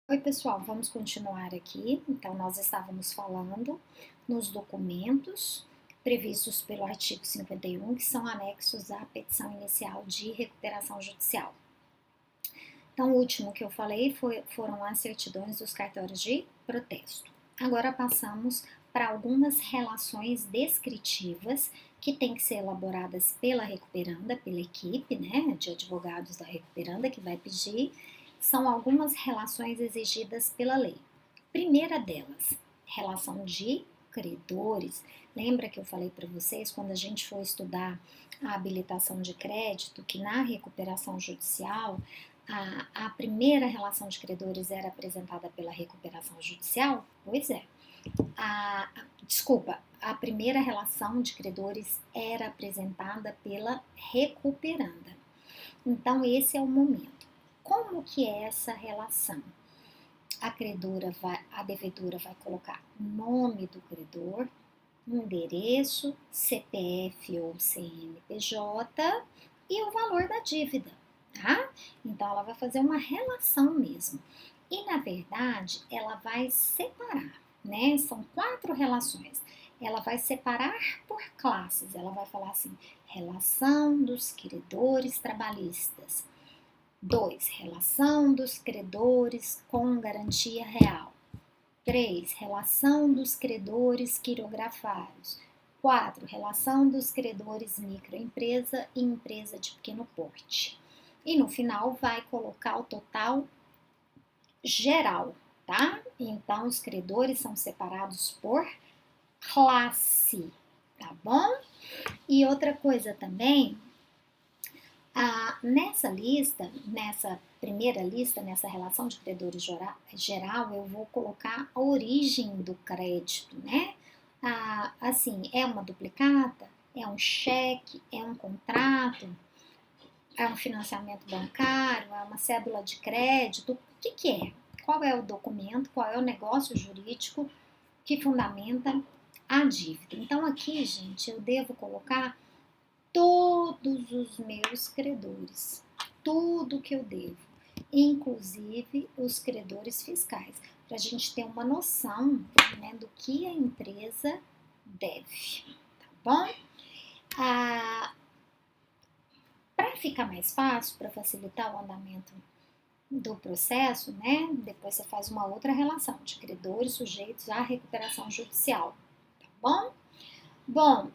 Oi, pessoal, vamos continuar aqui. Então, nós estávamos falando nos documentos previstos pelo artigo 51, que são anexos à petição inicial de recuperação judicial. Então, o último que eu falei foram as certidões dos cartórios de protesto. Agora passamos para algumas relações descritivas que têm que ser elaboradas pela recuperanda, pela equipe, né, de advogados da recuperanda que vai pedir. São algumas relações exigidas pela lei. Primeira delas, relação de credores. Lembra que eu falei para vocês quando a gente for estudar a habilitação de crédito, que na recuperação judicial a primeira relação de credores era apresentada pela recuperação judicial? Pois é. A primeira relação de credores era apresentada pela recuperanda. Então, esse é o momento. Como que é essa relação? A devedora vai colocar o nome do credor, endereço, CPF ou CNPJ e o valor da dívida, tá? Então, ela vai fazer uma relação mesmo. E, na verdade, ela vai separar, né? São 4 relações. Ela vai separar por classes. Ela vai falar assim, relação dos credores trabalhistas. 2. Relação dos credores com garantia real. 3. Relação dos credores quirografários. 4. Relação dos credores microempresa e empresa de pequeno porte. E no final vai colocar o total geral, tá? Então, os credores são separados por classe, tá bom? E outra coisa também, nessa lista, nessa primeira lista, nessa relação de credores geral, eu vou colocar a origem do crédito, né? Assim, é uma duplicata? É um cheque? É um contrato? É um financiamento bancário? É uma cédula de crédito? O que é? Qual é o documento? Qual é o negócio jurídico que fundamenta a dívida? Então, aqui, gente, eu devo colocar todos os meus credores, tudo que eu devo, inclusive os credores fiscais, para a gente ter uma noção, né, do que a empresa deve, tá bom? Para ficar mais fácil, para facilitar o andamento do processo, né, depois você faz uma outra relação de credores sujeitos à recuperação judicial, tá bom? Bom,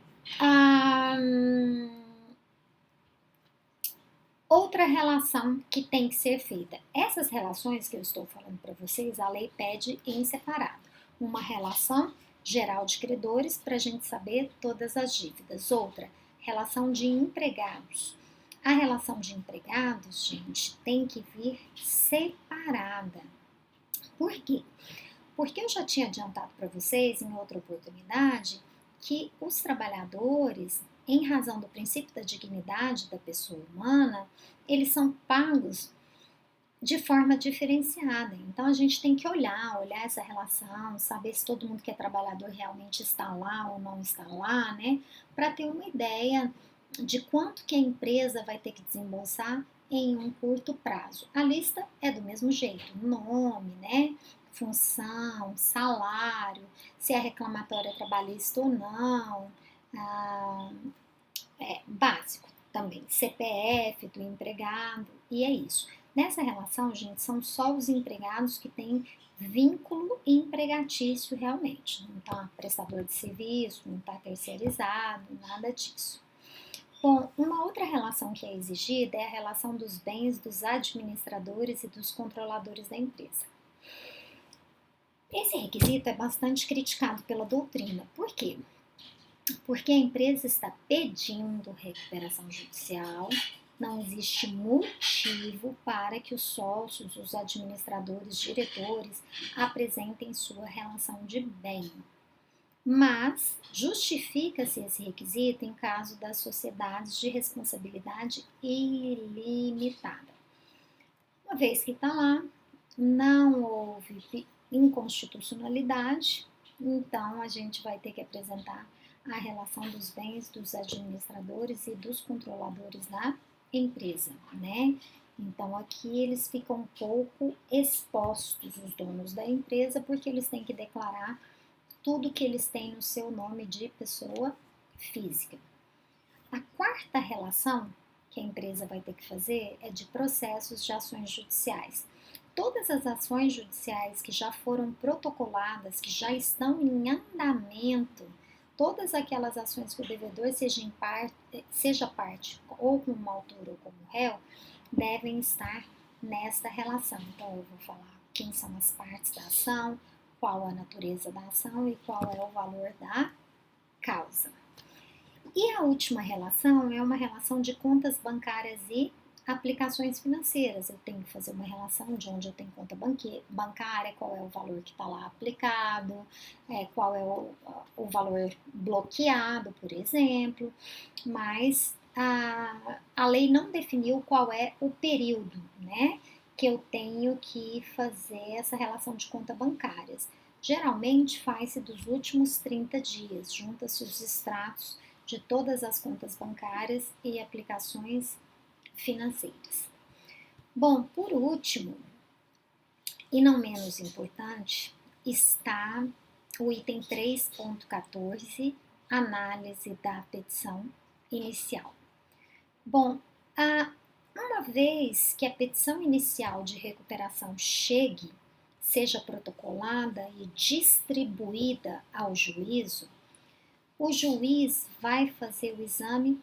outra relação que tem que ser feita. Essas relações que eu estou falando para vocês, a lei pede em separado. Uma relação geral de credores para a gente saber todas as dívidas. Outra, relação de empregados. A relação de empregados, gente, tem que vir separada. Por quê? Porque eu já tinha adiantado para vocês em outra oportunidade que os trabalhadores, em razão do princípio da dignidade da pessoa humana, eles são pagos de forma diferenciada. Então a gente tem que olhar essa relação, saber se todo mundo que é trabalhador realmente está lá ou não está lá, né? Para ter uma ideia de quanto que a empresa vai ter que desembolsar em um curto prazo. A lista é do mesmo jeito, nome, né? Função, salário, se é reclamatória trabalhista ou não, básico também, CPF do empregado, e é isso. Nessa relação, gente, são só os empregados que têm vínculo empregatício realmente. Não está prestador de serviço, não está terceirizado, nada disso. Bom, uma outra relação que é exigida é a relação dos bens dos administradores e dos controladores da empresa. Esse requisito é bastante criticado pela doutrina. Por quê? Porque a empresa está pedindo recuperação judicial, não existe motivo para que os sócios, os administradores, diretores apresentem sua relação de bem. Mas justifica-se esse requisito em caso das sociedades de responsabilidade ilimitada. Uma vez que está lá, não houve inconstitucionalidade, então a gente vai ter que apresentar a relação dos bens dos administradores e dos controladores da empresa, né? Então aqui eles ficam um pouco expostos, os donos da empresa, porque eles têm que declarar tudo que eles têm no seu nome de pessoa física. A quarta relação que a empresa vai ter que fazer é de processos de ações judiciais. Todas as ações judiciais que já foram protocoladas, que já estão em andamento, todas aquelas ações que o devedor seja parte ou como autor ou como réu, devem estar nesta relação. Então, eu vou falar quem são as partes da ação, qual a natureza da ação e qual é o valor da causa. E a última relação é uma relação de contas bancárias e aplicações financeiras. Eu tenho que fazer uma relação de onde eu tenho conta bancária, qual é o valor que está lá aplicado, qual é o valor bloqueado, por exemplo, mas a lei não definiu qual é o período, né, que eu tenho que fazer essa relação de contas bancárias. Geralmente faz-se dos últimos 30 dias, junta-se os extratos de todas as contas bancárias e aplicações financeiras. Bom, por último, e não menos importante, está o item 3.14, análise da petição inicial. Bom, uma vez que a petição inicial de recuperação chegue, seja protocolada e distribuída ao juízo, o juiz vai fazer o exame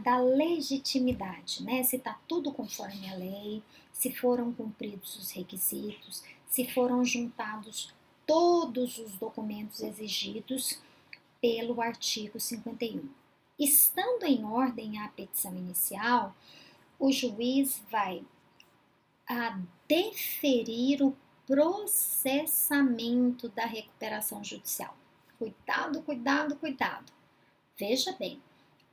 da legitimidade, né? Se está tudo conforme a lei, se foram cumpridos os requisitos, se foram juntados todos os documentos exigidos pelo artigo 51. Estando em ordem a petição inicial, o juiz vai deferir o processamento da recuperação judicial. Cuidado, cuidado, cuidado. Veja bem,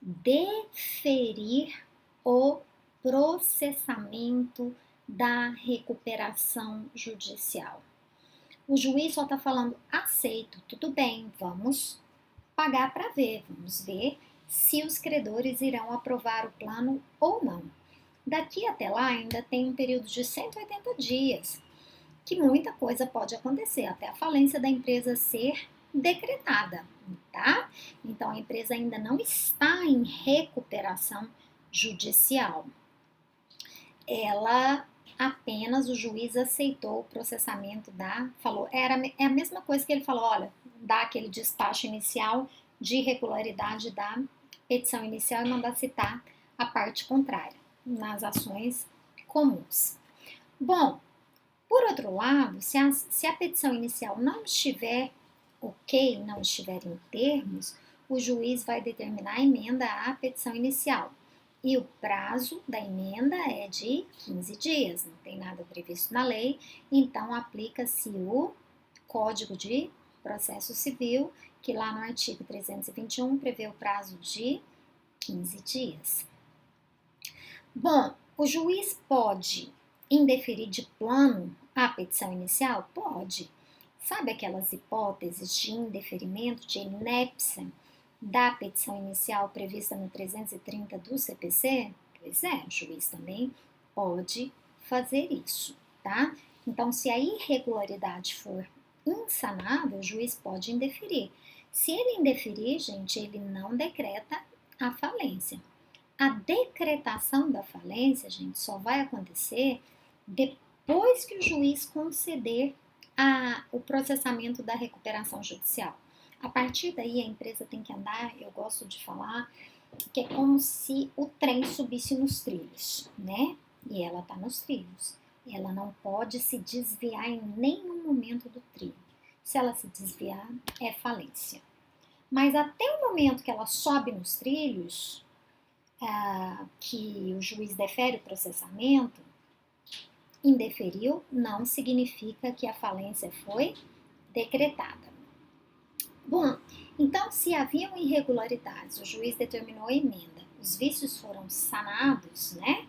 deferir o processamento da recuperação judicial. O juiz só está falando, aceito, tudo bem, vamos pagar para ver, vamos ver se os credores irão aprovar o plano ou não. Daqui até lá ainda tem um período de 180 dias, que muita coisa pode acontecer, até a falência da empresa ser decretada, tá? Então a empresa ainda não está em recuperação judicial. Ela apenas, o juiz aceitou o processamento é a mesma coisa que ele falou, olha, dá aquele despacho inicial de irregularidade da petição inicial e mandar citar a parte contrária nas ações comuns. Bom, por outro lado, se a petição inicial não estiver ok, não estiver em termos, o juiz vai determinar a emenda à petição inicial. E o prazo da emenda é de 15 dias, não tem nada previsto na lei, então aplica-se o Código de Processo Civil, que lá no artigo 321 prevê o prazo de 15 dias. Bom, o juiz pode indeferir de plano a petição inicial? Pode. Sabe aquelas hipóteses de indeferimento, de inépcia da petição inicial prevista no 330 do CPC? Pois é, o juiz também pode fazer isso, tá? Então, se a irregularidade for insanável, o juiz pode indeferir. Se ele indeferir, gente, ele não decreta a falência. A decretação da falência, gente, só vai acontecer depois que o juiz conceder o processamento da recuperação judicial. A partir daí, a empresa tem que andar, eu gosto de falar, que é como se o trem subisse nos trilhos, né? E ela está nos trilhos. Ela não pode se desviar em nenhum momento do trilho. Se ela se desviar, é falência. Mas até o momento que ela sobe nos trilhos, que o juiz defere o processamento, indeferiu não significa que a falência foi decretada. Bom, então se haviam irregularidades, o juiz determinou a emenda, os vícios foram sanados, né?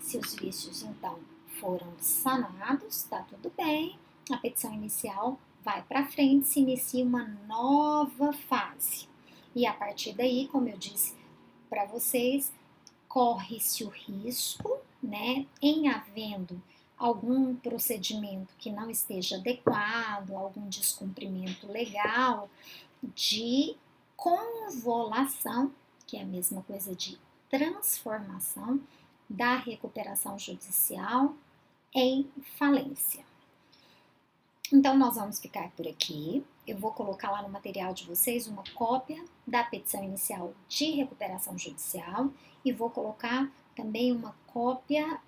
Se os vícios então foram sanados, tá tudo bem, a petição inicial vai para frente, se inicia uma nova fase. E a partir daí, como eu disse para vocês, corre-se o risco, né, em havendo algum procedimento que não esteja adequado, algum descumprimento legal, de convolução, que é a mesma coisa de transformação da recuperação judicial em falência. Então, nós vamos ficar por aqui. Eu vou colocar lá no material de vocês uma cópia da petição inicial de recuperação judicial e vou colocar também uma cópia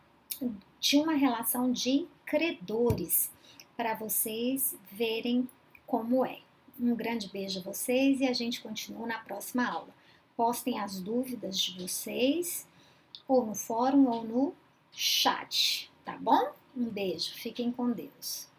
de uma relação de credores para vocês verem como é. Um grande beijo a vocês e a gente continua na próxima aula. Postem as dúvidas de vocês ou no fórum ou no chat, tá bom? Um beijo, fiquem com Deus.